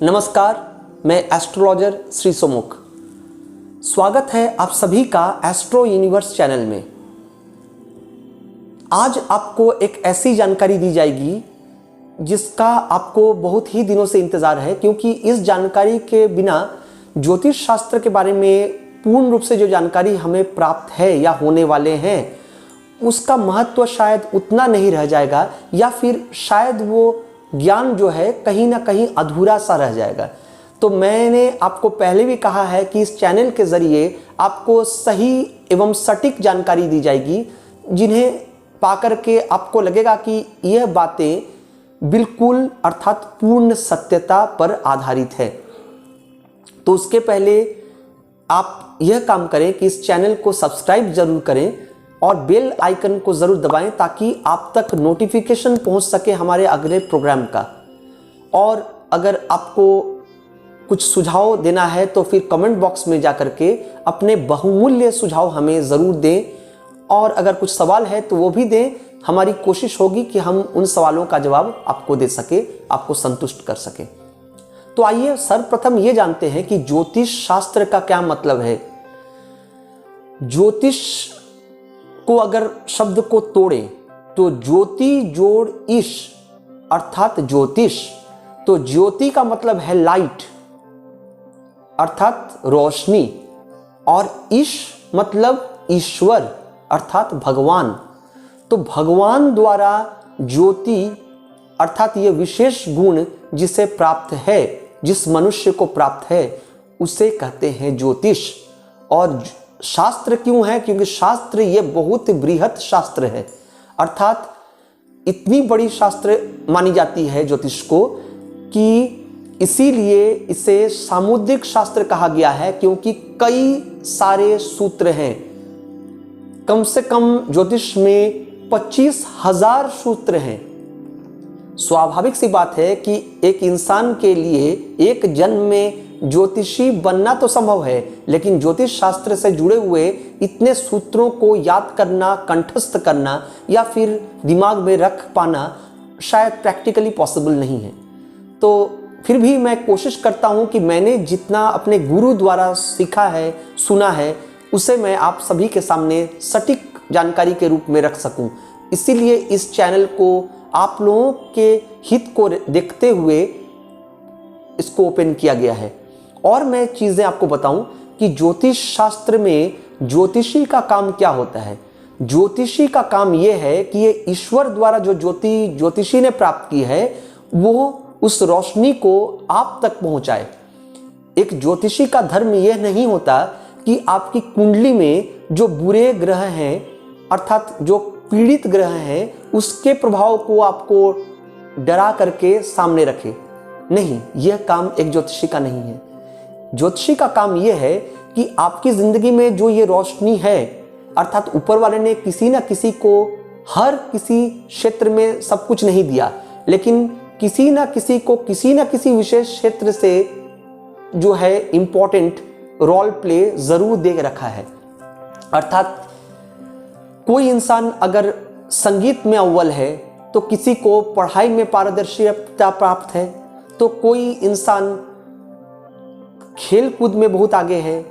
नमस्कार, मैं एस्ट्रोलॉजर श्री सोमुख। स्वागत है आप सभी का एस्ट्रो यूनिवर्स चैनल में। आज आपको एक ऐसी जानकारी दी जाएगी जिसका आपको बहुत ही दिनों से इंतज़ार है, क्योंकि इस जानकारी के बिना ज्योतिष शास्त्र के बारे में पूर्ण रूप से जो जानकारी हमें प्राप्त है या होने वाले हैं उसका महत्व शायद उतना नहीं रह जाएगा, या फिर शायद वो ज्ञान जो है कहीं ना कहीं अधूरा सा रह जाएगा। तो मैंने आपको पहले भी कहा है कि इस चैनल के ज़रिए आपको सही एवं सटीक जानकारी दी जाएगी, जिन्हें पाकर के आपको लगेगा कि यह बातें बिल्कुल अर्थात पूर्ण सत्यता पर आधारित है। तो उसके पहले आप यह काम करें कि इस चैनल को सब्सक्राइब ज़रूर करें और बेल आइकन को ज़रूर दबाएं, ताकि आप तक नोटिफिकेशन पहुंच सके हमारे अगले प्रोग्राम का। और अगर आपको कुछ सुझाव देना है तो फिर कमेंट बॉक्स में जाकर के अपने बहुमूल्य सुझाव हमें ज़रूर दें, और अगर कुछ सवाल है तो वो भी दें। हमारी कोशिश होगी कि हम उन सवालों का जवाब आपको दे सके, आपको संतुष्ट कर सके। तो आइए सर्वप्रथम ये जानते हैं कि ज्योतिष शास्त्र का क्या मतलब है। ज्योतिष को अगर शब्द को तोड़े तो ज्योति जोड़ ईश अर्थात ज्योतिष। तो ज्योति का मतलब है लाइट अर्थात रोशनी, और ईश मतलब ईश्वर अर्थात भगवान। तो भगवान द्वारा ज्योति अर्थात ये विशेष गुण जिसे प्राप्त है, जिस मनुष्य को प्राप्त है, उसे कहते हैं ज्योतिष। और शास्त्र क्यों है? क्योंकि शास्त्र ये बहुत बृहत शास्त्र है, अर्थात इतनी बड़ी शास्त्र मानी जाती है ज्योतिष को कि इसीलिए इसे सामुद्रिक शास्त्र कहा गया है, क्योंकि कई सारे सूत्र हैं। कम से कम ज्योतिष में 25,000 सूत्र हैं। स्वाभाविक सी बात है कि एक इंसान के लिए एक जन्म में ज्योतिषी बनना तो संभव है, लेकिन ज्योतिष शास्त्र से जुड़े हुए इतने सूत्रों को याद करना, कंठस्थ करना या फिर दिमाग में रख पाना शायद प्रैक्टिकली पॉसिबल नहीं है। तो फिर भी मैं कोशिश करता हूं कि मैंने जितना अपने गुरु द्वारा सीखा है, सुना है, उसे मैं आप सभी के सामने सटीक जानकारी के रूप में रख सकूं। इसीलिए इस चैनल को आप लोगों के हित को देखते हुए इसको ओपन किया गया है। और मैं चीज़ें आपको बताऊं कि ज्योतिष शास्त्र में ज्योतिषी का काम क्या होता है। ज्योतिषी का काम यह है कि ये ईश्वर द्वारा जो ज्योतिषी ने प्राप्त की है वो उस रोशनी को आप तक पहुंचाए। एक ज्योतिषी का धर्म यह नहीं होता कि आपकी कुंडली में जो बुरे ग्रह हैं अर्थात जो पीड़ित ग्रह हैं उसके प्रभाव को आपको डरा करके सामने रखे। नहीं, यह काम एक ज्योतिषी का नहीं है। ज्योतिषी का काम यह है कि आपकी जिंदगी में जो ये रोशनी है अर्थात ऊपर वाले ने किसी न किसी को हर किसी क्षेत्र में सब कुछ नहीं दिया, लेकिन किसी न किसी को किसी न किसी विशेष क्षेत्र से जो है इंपॉर्टेंट रोल प्ले जरूर दे रखा है। अर्थात कोई इंसान अगर संगीत में अव्वल है तो किसी को पढ़ाई में पारदर्शिता प्राप्त है, तो कोई इंसान खेल कूद में बहुत आगे है,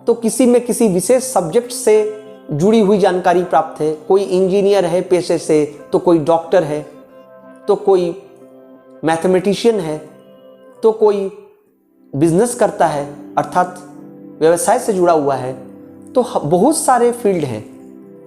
तो किसी में किसी विशेष सब्जेक्ट से जुड़ी हुई जानकारी प्राप्त है। कोई इंजीनियर है पेशे से, तो कोई डॉक्टर है, तो कोई मैथमेटिशियन है, तो कोई बिजनेस करता है अर्थात व्यवसाय से जुड़ा हुआ है। तो बहुत सारे फील्ड हैं,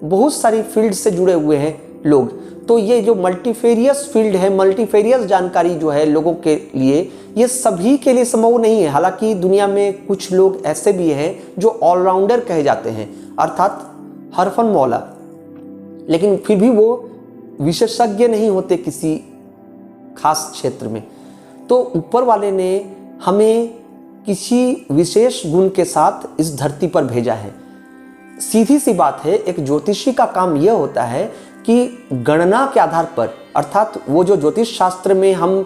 बहुत सारी फील्ड से जुड़े हुए हैं लोग। तो ये जो मल्टीफेरियस फील्ड है, मल्टीफेरियस जानकारी जो है लोगों के लिए, ये सभी के लिए संभव नहीं है। हालांकि दुनिया में कुछ लोग ऐसे भी हैं जो ऑलराउंडर कहे जाते हैं अर्थात हरफन मौला, लेकिन फिर भी वो विशेषज्ञ नहीं होते किसी खास क्षेत्र में। तो ऊपर वाले ने हमें किसी विशेष गुण के साथ इस धरती पर भेजा है। सीधी सी बात है, एक ज्योतिषी का काम यह होता है कि गणना के आधार पर अर्थात वो जो ज्योतिष शास्त्र में हम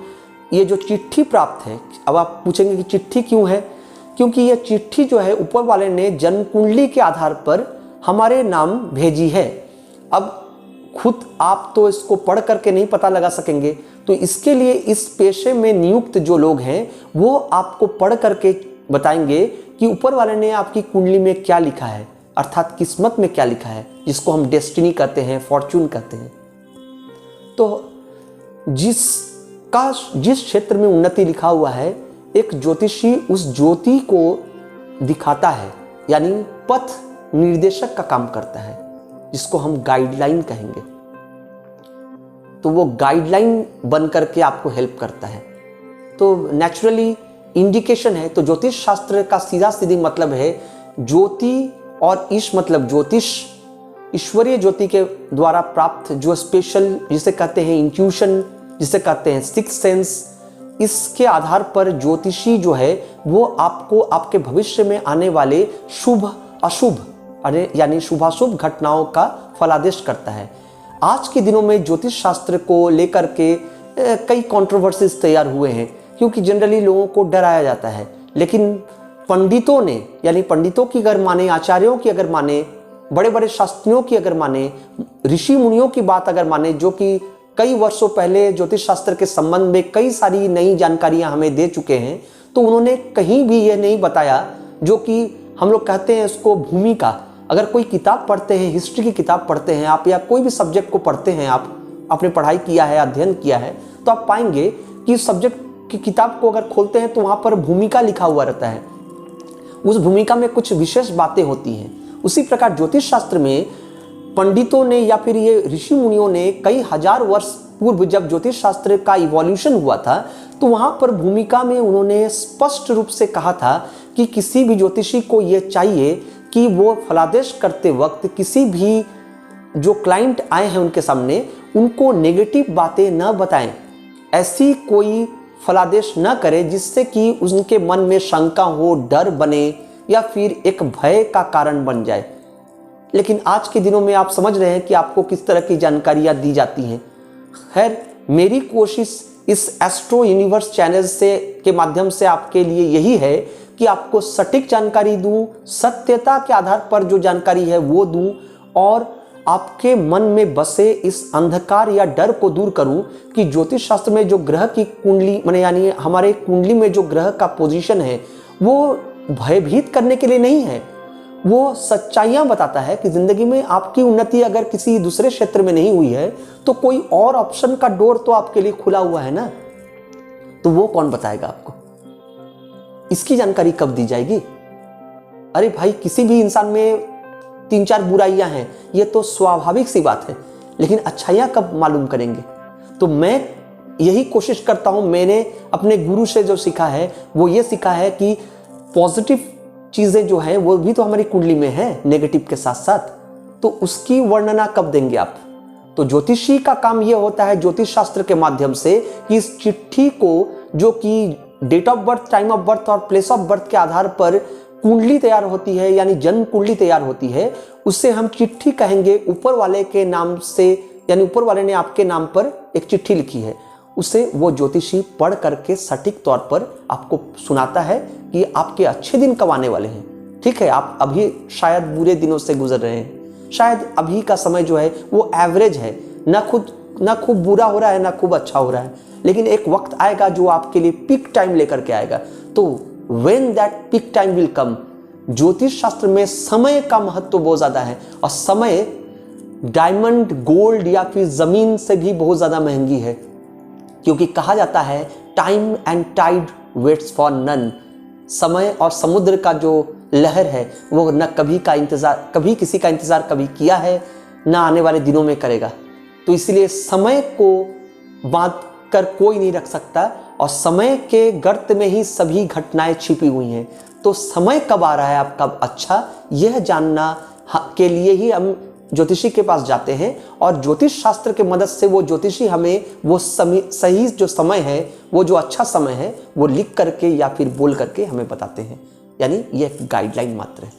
ये जो चिट्ठी प्राप्त है, अब आप पूछेंगे कि चिट्ठी क्यों है? क्योंकि ये चिट्ठी जो है ऊपर वाले ने जन्म कुंडली के आधार पर हमारे नाम भेजी है। अब खुद आप तो इसको पढ़ करके नहीं पता लगा सकेंगे, तो इसके लिए इस पेशे में नियुक्त जो लोग हैं वो आपको पढ़ करके बताएंगे कि ऊपर वाले ने आपकी कुंडली में क्या लिखा है, अर्थात किस्मत में क्या लिखा है, जिसको हम डेस्टिनी कहते हैं, फॉर्च्यून कहते हैं। तो जिस क्षेत्र में उन्नति लिखा हुआ है, एक ज्योतिषी उस ज्योति को दिखाता है, यानी पथ निर्देशक का काम करता है, जिसको हम गाइडलाइन कहेंगे। तो वो गाइडलाइन बन करके आपको हेल्प करता है। तो नेचुरली इंडिकेशन है। तो ज्योतिष शास्त्र का सीधा सीधी मतलब है ज्योति, और ईश मतलब ज्योतिष, ईश्वरीय ज्योति के द्वारा प्राप्त जो स्पेशल, जिसे कहते हैं इंट्यूशन, जिसे कहते हैं सिक्स सेंस, इसके आधार पर ज्योतिषी जो है वो आपको आपके भविष्य में आने वाले शुभ अशुभ यानी शुभाशुभ घटनाओं का फलादेश करता है। आज के दिनों में ज्योतिष शास्त्र को लेकर के कई कंट्रोवर्सीज तैयार हुए हैं, क्योंकि जनरली लोगों को डराया जाता है। लेकिन पंडितों ने, यानी पंडितों की अगर माने, आचार्यों की अगर माने, बड़े बड़े शास्त्रियों की अगर माने, ऋषि मुनियों की बात अगर माने, जो कि कई वर्षों पहले ज्योतिष शास्त्र के संबंध में कई सारी नई जानकारियां हमें दे चुके हैं, तो उन्होंने कहीं भी यह नहीं बताया, जो कि हम लोग कहते हैं उसको भूमिका। अगर कोई किताब पढ़ते हैं, हिस्ट्री की किताब पढ़ते हैं आप, या कोई भी सब्जेक्ट को पढ़ते हैं आप, आपने पढ़ाई किया है, अध्ययन किया है, तो आप पाएंगे कि सब्जेक्ट की किताब को अगर खोलते हैं तो वहाँ पर भूमिका लिखा हुआ रहता है। उस भूमिका में कुछ विशेष बातें होती हैं। उसी प्रकार ज्योतिष शास्त्र में पंडितों ने या फिर ये ऋषि मुनियों ने कई हजार वर्ष पूर्व जब ज्योतिष शास्त्र का इवोल्यूशन हुआ था, तो वहाँ पर भूमिका में उन्होंने स्पष्ट रूप से कहा था कि किसी भी ज्योतिषी को ये चाहिए कि वो फलादेश करते वक्त किसी भी जो क्लाइंट आए हैं उनके सामने, उनको नेगेटिव बातें न बताएं, ऐसी कोई फलादेश न करे जिससे कि उनके मन में शंका हो, डर बने, या फिर एक भय का कारण बन जाए। लेकिन आज के दिनों में आप समझ रहे हैं कि आपको किस तरह की जानकारियां दी जाती हैं। खैर, मेरी कोशिश इस एस्ट्रो यूनिवर्स चैनल के माध्यम से आपके लिए यही है कि आपको सटीक जानकारी दूं, सत्यता के आधार पर जो जानकारी है वो दूं, और आपके मन में बसे इस अंधकार या डर को दूर करूं कि ज्योतिष शास्त्र में जो ग्रह की कुंडली माने, यानी हमारे कुंडली में जो ग्रह का पोजीशन है, वो भयभीत करने के लिए नहीं है। वो सच्चाइयां बताता है कि जिंदगी में आपकी उन्नति अगर किसी दूसरे क्षेत्र में नहीं हुई है, तो कोई और ऑप्शन का डोर तो आपके लिए खुला हुआ है ना। तो वो कौन बताएगा आपको? इसकी जानकारी कब दी जाएगी? अरे भाई, किसी भी इंसान में 3-4 बुराइयां हैं, ये तो स्वाभाविक सी बात है, लेकिन अच्छाइयां कब मालूम करेंगे? तो मैं यही कोशिश करता हूं। मैंने अपने गुरु से जो सीखा है वो ये सीखा है कि पॉजिटिव चीजें जो हैं वो भी तो हमारी कुंडली में है, नेगेटिव के साथ साथ। तो उसकी वर्णना कब देंगे आप? तो ज्योतिषी का काम ये होता है ज्योतिष शास्त्र के माध्यम से कि इस चिट्ठी को, जो कि date of birth, time of birth और प्लेस ऑफ बर्थ के आधार पर कुंडली तैयार होती है, यानी जन्म कुंडली तैयार होती है, उससे हम चिट्ठी कहेंगे। ऊपर वाले के नाम से, यानी ऊपर वाले ने आपके नाम पर एक चिट्ठी लिखी है, उसे वो ज्योतिषी पढ़ करके सटीक तौर पर आपको सुनाता है कि आपके अच्छे दिन कब आने वाले हैं। ठीक है, आप अभी शायद बुरे दिनों से गुजर रहे हैं, शायद अभी का समय जो है वो एवरेज है, ना खूब बुरा हो रहा है, ना खूब अच्छा हो रहा है, लेकिन एक वक्त आएगा जो आपके लिए पीक टाइम लेकर के आएगा। तो when that peak time will come, ज्योतिष शास्त्र में समय का महत्व बहुत ज्यादा है, और समय डायमंड, गोल्ड या फिर जमीन से भी बहुत ज्यादा महंगी है, क्योंकि कहा जाता है time and tide waits for none. समय और समुद्र का जो लहर है वो न कभी किसी का इंतजार कभी किया है, ना आने वाले दिनों में करेगा। तो इसलिए समय को बांध कर कोई नहीं रख सकता, और समय के गर्त में ही सभी घटनाएं छिपी हुई हैं। तो समय कब आ रहा है आपका अच्छा, यह जानना के लिए ही हम ज्योतिषी के पास जाते हैं, और ज्योतिष शास्त्र के मदद से वो ज्योतिषी हमें वो सही जो समय है, वो जो अच्छा समय है, वो लिख करके या फिर बोल करके हमें बताते हैं। यानी ये एक गाइडलाइन मात्र है।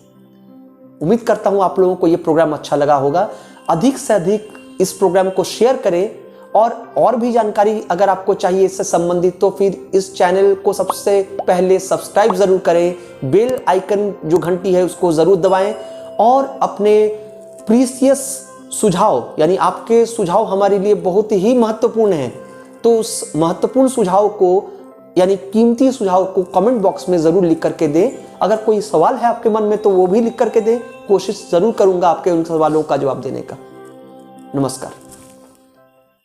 उम्मीद करता हूं आप लोगों को ये प्रोग्राम अच्छा लगा होगा। अधिक से अधिक इस प्रोग्राम को शेयर करें, और भी जानकारी अगर आपको चाहिए इससे संबंधित, तो फिर इस चैनल को सबसे पहले सब्सक्राइब जरूर करें, बेल आइकन जो घंटी है उसको जरूर दबाएं, और अपने प्रीसियस सुझाव, यानी आपके सुझाव हमारे लिए बहुत ही महत्वपूर्ण हैं, तो उस महत्वपूर्ण सुझाव को यानी कीमती सुझाव को कमेंट बॉक्स में जरूर लिख करके दें। अगर कोई सवाल है आपके मन में तो वो भी लिख करके दें, कोशिश जरूर करूंगा आपके उन सवालों का जवाब देने का। नमस्कार।